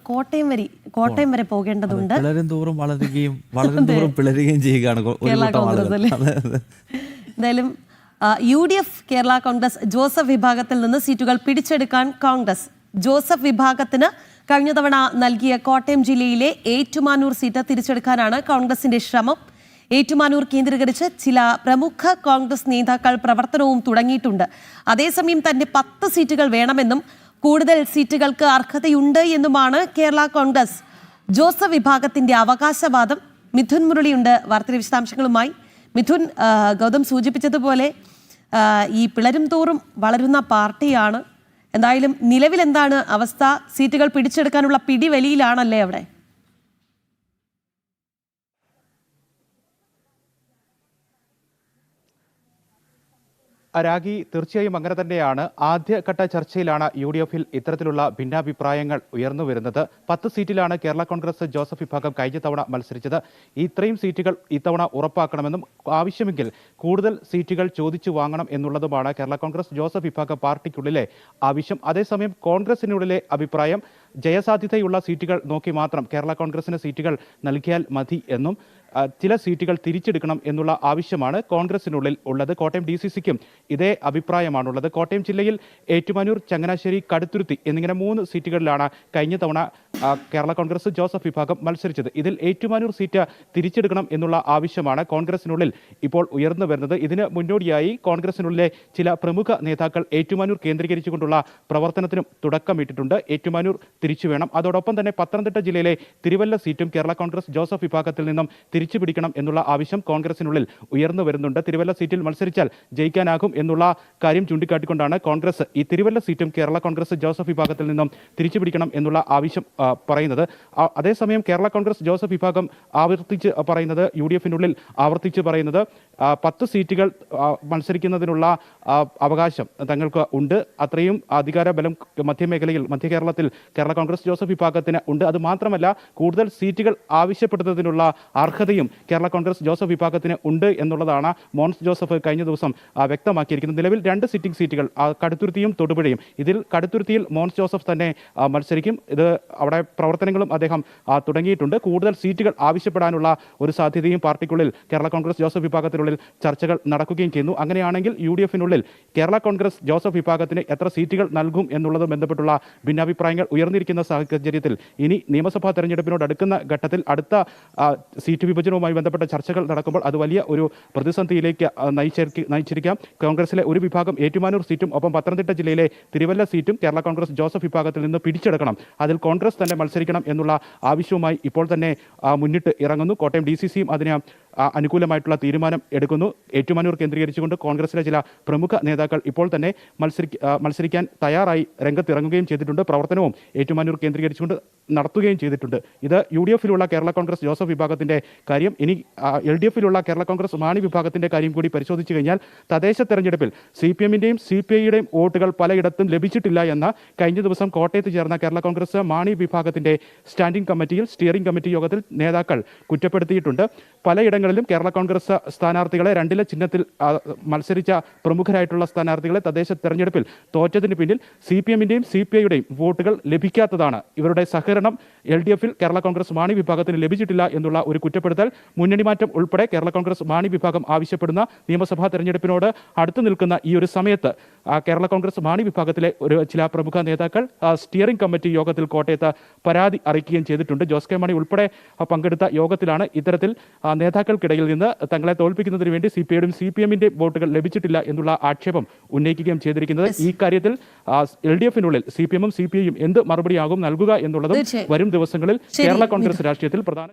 കോട്ടയം വരെ പോകേണ്ടതുണ്ട്. വളരും തോറും പിളരുകയും ചെയ്യുകയാണ് എന്തായാലും UDF കേരള കോൺഗ്രസ് ജോസഫ് വിഭാഗത്തിൽ നിന്ന് സീറ്റുകൾ പിടിച്ചെടുക്കാൻ കോൺഗ്രസ് ജോസഫ് വിഭാഗത്തിന് കഴിഞ്ഞ തവണ നൽകിയ കോട്ടയം ജില്ലയിലെ ഏറ്റുമാനൂർ സീറ്റ് തിരിച്ചെടുക്കാനാണ് കോൺഗ്രസിന്റെ ശ്രമം. ഏറ്റുമാനൂർ കേന്ദ്രീകരിച്ച് ചില പ്രമുഖ കോൺഗ്രസ് നേതാക്കൾ പ്രവർത്തനവും തുടങ്ങിയിട്ടുണ്ട്. അതേസമയം തന്നെ 10 സീറ്റുകൾ വേണമെന്നും കൂടുതൽ സീറ്റുകൾക്ക് അർഹതയുണ്ട് എന്നുമാണ് കേരള കോൺഗ്രസ് ജോസഫ് വിഭാഗത്തിന്റെ അവകാശവാദം. മിഥുൻ മുരളിയുണ്ട് വാർത്തയുടെ വിശദാംശങ്ങളുമായി. മിഥുൻ, ഗൗതം സൂചിപ്പിച്ചതുപോലെ ഈ പിളരും തോറും വളരുന്ന പാർട്ടിയാണ്. എന്തായാലും നിലവിൽ എന്താണ് അവസ്ഥ? സീറ്റുകൾ പിടിച്ചെടുക്കാനുള്ള പിടിവലിയിലാണല്ലേ അവിടെ? രാഗി, തീർച്ചയായും അങ്ങനെ തന്നെയാണ്. ആദ്യഘട്ട ചർച്ചയിലാണ് UDFൽ ഇത്തരത്തിലുള്ള ഭിന്നാഭിപ്രായങ്ങൾ ഉയർന്നു വരുന്നത്. 10 സീറ്റിലാണ് കേരള കോൺഗ്രസ് ജോസഫ് വിഭാഗം കഴിഞ്ഞ തവണ മത്സരിച്ചത്. ഇത്രയും സീറ്റുകൾ ഇത്തവണ ഉറപ്പാക്കണമെന്നും ആവശ്യമെങ്കിൽ കൂടുതൽ സീറ്റുകൾ ചോദിച്ചു വാങ്ങണം എന്നുള്ളതുമാണ് കേരള കോൺഗ്രസ് ജോസഫ് വിഭാഗം പാർട്ടിക്കുള്ളിലെ ആവശ്യം. അതേസമയം കോൺഗ്രസിനുള്ളിലെ അഭിപ്രായം ജയസാധ്യതയുള്ള സീറ്റുകൾ നോക്കി മാത്രം കേരള കോൺഗ്രസിന് സീറ്റുകൾ നൽകിയാൽ മതി എന്നും ചില സീറ്റുകൾ തിരിച്ചെടുക്കണം എന്നുള്ള ആവശ്യമാണ് കോൺഗ്രസിനുള്ളിൽ ഉള്ളത്. കോട്ടയം DCCക്കും ഇതേ അഭിപ്രായമാണുള്ളത്. കോട്ടയം ജില്ലയിൽ ഏറ്റുമാനൂർ, ചങ്ങനാശ്ശേരി, കടുത്തുരുത്തി എന്നിങ്ങനെ 3 സീറ്റുകളിലാണ് കഴിഞ്ഞ തവണ കേരള കോൺഗ്രസ് ജോസഫ് വിഭാഗം മത്സരിച്ചത്. ഇതിൽ ഏറ്റുമാനൂർ സീറ്റ് തിരിച്ചെടുക്കണം എന്നുള്ള ആവശ്യമാണ് കോൺഗ്രസിനുള്ളിൽ ഇപ്പോൾ ഉയർന്നു വരുന്നത്. ഇതിന് മുന്നോടിയായി കോൺഗ്രസിനുള്ളിലെ ചില പ്രമുഖ നേതാക്കൾ ഏറ്റുമാനൂർ കേന്ദ്രീകരിച്ചുകൊണ്ടുള്ള പ്രവർത്തനത്തിനും തുടക്കമിട്ടിട്ടുണ്ട്. ഏറ്റുമാനൂർ തിരിച്ചു വേണം. അതോടൊപ്പം തന്നെ പത്തനംതിട്ട ജില്ലയിലെ തിരുവല്ല സീറ്റും കേരള കോൺഗ്രസ് ജോസഫ് വിഭാഗത്തിൽ നിന്നും തിരിച്ചു പിടിക്കണം എന്നുള്ള ആവശ്യം കോൺഗ്രസിനുള്ളിൽ ഉയർന്നു വരുന്നുണ്ട്. തിരുവല്ല സീറ്റിൽ മത്സരിച്ചാൽ ജയിക്കാനാകും എന്നുള്ള കാര്യം ചൂണ്ടിക്കാട്ടിക്കൊണ്ടാണ് കോൺഗ്രസ് ഈ തിരുവല്ല സീറ്റും കേരള കോൺഗ്രസ് ജോസഫ് വിഭാഗത്തിൽ നിന്നും തിരിച്ചു പിടിക്കണം എന്നുള്ള ആവശ്യം പറയുന്നത്. അതേസമയം കേരള കോൺഗ്രസ് ജോസഫ് വിഭാഗം ആവർത്തിച്ച് പറയുന്നത്, UDFനുള്ളിൽ ആവർത്തിച്ച് പറയുന്നത് 10 സീറ്റുകൾ മത്സരിക്കുന്നതിനുള്ള അവകാശം തങ്ങൾക്ക് ഉണ്ട്. അത്രയും അധികാര ബലം മധ്യമേഖലയിൽ, മധ്യ കേരളത്തിൽ കേരള കോൺഗ്രസ് ജോസഫ് വിഭാഗത്തിന് ഉണ്ട്. അത് മാത്രമല്ല, കൂടുതൽ സീറ്റുകൾ ആവശ്യപ്പെടുന്നതിനുള്ള അർഹതയും കേരള കോൺഗ്രസ് ജോസഫ് വിഭാഗത്തിന് ഉണ്ട് എന്നുള്ളതാണ് മോൻസ് ജോസഫ് കഴിഞ്ഞ ദിവസം വ്യക്തമാക്കിയിരിക്കുന്നത്. നിലവിൽ 2 സിറ്റിംഗ് സീറ്റുകൾ കടുത്തുരുത്തിയും തൊടുപുഴയും. ഇതിൽ കടുത്തുരുത്തിയിൽ മോൻസ് ജോസഫ് തന്നെ മത്സരിക്കും. ഇത് അവിടെ പ്രവർത്തനങ്ങളും അദ്ദേഹം തുടങ്ങിയിട്ടുണ്ട്. കൂടുതൽ സീറ്റുകൾ ആവശ്യപ്പെടാനുള്ള ഒരു സാധ്യതയും പാർട്ടിക്കുള്ളിൽ കേരള കോൺഗ്രസ് ജോസഫ് വിഭാഗത്തിനുള്ളിൽ ചർച്ചകൾ നടക്കുകയും ചെയ്യുന്നു. അങ്ങനെയാണെങ്കിൽ UDFനുള്ളിൽ കേരള കോൺഗ്രസ് ജോസഫ് വിഭാഗത്തിന് എത്ര സീറ്റുകൾ നൽകും എന്നുള്ളത് ബന്ധപ്പെട്ടുള്ള ഭിന്നാഭിപ്രായങ്ങൾ ഉയർന്നിരിക്കുന്ന സാഹചര്യത്തിൽ ഇനി നിയമസഭാ തെരഞ്ഞെടുപ്പിനോട് അടുക്കുന്ന ഘട്ടത്തിൽ അടുത്ത സീറ്റ് വിഭജനവുമായി ബന്ധപ്പെട്ട ചർച്ചകൾ നടക്കുമ്പോൾ അത് വലിയ ഒരു പ്രതിസന്ധിയിലേക്ക് നയിച്ചിരിക്കാം. കോൺഗ്രസിലെ ഒരു വിഭാഗം ഏറ്റുമാനൂർ സീറ്റും ഒപ്പം പത്തനംതിട്ട ജില്ലയിലെ തിരുവല്ല സീറ്റും കേരള കോൺഗ്രസ് ജോസഫ് വിഭാഗത്തിൽ നിന്ന് പിടിച്ചെടുക്കണം, അതിൽ കോൺഗ്രസ് തന്നെ മത്സരിക്കണം എന്നുള്ള ആവശ്യവുമായി ഇപ്പോൾ തന്നെ മുന്നിട്ട് ഇറങ്ങുന്നു. കോട്ടയം DCCയും അതിന് അനുകൂലമായിട്ടുള്ള തീരുമാനം എടുക്കുന്നു. ഏറ്റുമാനൂർ കേന്ദ്രീകരിച്ചുകൊണ്ട് കോൺഗ്രസിലെ ചില പ്രമുഖ നേതാക്കൾ ഇപ്പോൾ തന്നെ മത്സരിക്കാൻ തയ്യാറായി രംഗത്തിറങ്ങുകയും ചെയ്തിട്ടുണ്ട്. പ്രവർത്തനവും ഏറ്റുമാനൂർ കേന്ദ്രീകരിച്ചുകൊണ്ട് നടത്തുകയും ചെയ്തിട്ടുണ്ട്. ഇത് UDFലുള്ള കേരള കോൺഗ്രസ് ജോസഫ് വിഭാഗത്തിന്റെ കാര്യം. ഇനി LDFലുള്ള കേരള കോൺഗ്രസ് മാണി വിഭാഗത്തിന്റെ കാര്യം കൂടി പരിശോധിച്ചു കഴിഞ്ഞാൽ തദ്ദേശ തെരഞ്ഞെടുപ്പിൽ CPMന്റെയും CPIയുടെയും വോട്ടുകൾ പലയിടത്തും ലഭിച്ചിട്ടില്ല എന്ന കഴിഞ്ഞ ദിവസം കോട്ടയത്ത് ചേർന്ന കേരള കോൺഗ്രസ് മാണി വിഭാഗത്തിന്റെ സ്റ്റാൻഡിംഗ് കമ്മിറ്റി യോഗത്തിൽ നേതാക്കൾ കുറ്റപ്പെടുത്തിയിട്ടുണ്ട്. പലയിടങ്ങളിലും കേരള കോൺഗ്രസ് സ്ഥാനാർത്ഥികളെ 2 ചിഹ്നത്തിൽ മത്സരിച്ച പ്രമുഖരായിട്ടുള്ള സ്ഥാനാർത്ഥികളെ തദ്ദേശ തെരഞ്ഞെടുപ്പിൽ തോറ്റതിന് പിന്നിൽ CPMന്റെയും CPIയുടെയും വോട്ടുകൾ ലഭിക്കാത്തതാണ്. ഇവരുടെ സഹകരണം LDFൽ കേരള കോൺഗ്രസ് മാണി വിഭാഗത്തിന് ലഭിച്ചിട്ടില്ല എന്നുള്ള ഒരു കുറ്റപ്പെടുത്തൽ മുന്നണി മാറ്റം ഉൾപ്പെടെ കേരള കോൺഗ്രസ് മാണി വിഭാഗം ആവശ്യപ്പെടുന്ന നിയമസഭാ തെരഞ്ഞെടുപ്പിനോട് അടുത്തു നിൽക്കുന്ന ഈ ഒരു സമയത്ത് കേരള കോൺഗ്രസ് മാണി വിഭാഗത്തിലെ ചില പ്രമുഖ നേതാക്കൾ സ്റ്റിയറിംഗ് കമ്മിറ്റി യോഗത്തിൽ കോട്ടയത്ത് പരാതി അറിയിക്കുകയും ചെയ്തിട്ടുണ്ട്. ജോസ് കെ മാണി ഉൾപ്പെടെ പങ്കെടുത്ത യോഗത്തിലാണ് ഇത്തരത്തിൽ നേതാക്കൾക്കിടയിൽ നിന്ന് തങ്ങളെ തോൽപ്പിക്കുന്നതിന് വേണ്ടി CPIയുടെയും CPMന്റെയും വോട്ടുകൾ ലഭിച്ചിട്ടില്ല എന്നുള്ള ആക്ഷേപം ഉന്നയിക്കുകയും ചെയ്തിരിക്കുന്നത്. ഈ കാര്യത്തിൽ LDFനുള്ളിൽ CPMും CPIയും എന്ത് മറുപടിയാകും നൽകുക എന്നുള്ളതും വരും ദിവസങ്ങളിൽ കേരള കോൺഗ്രസ് രാഷ്ട്രീയത്തിൽ പ്രധാന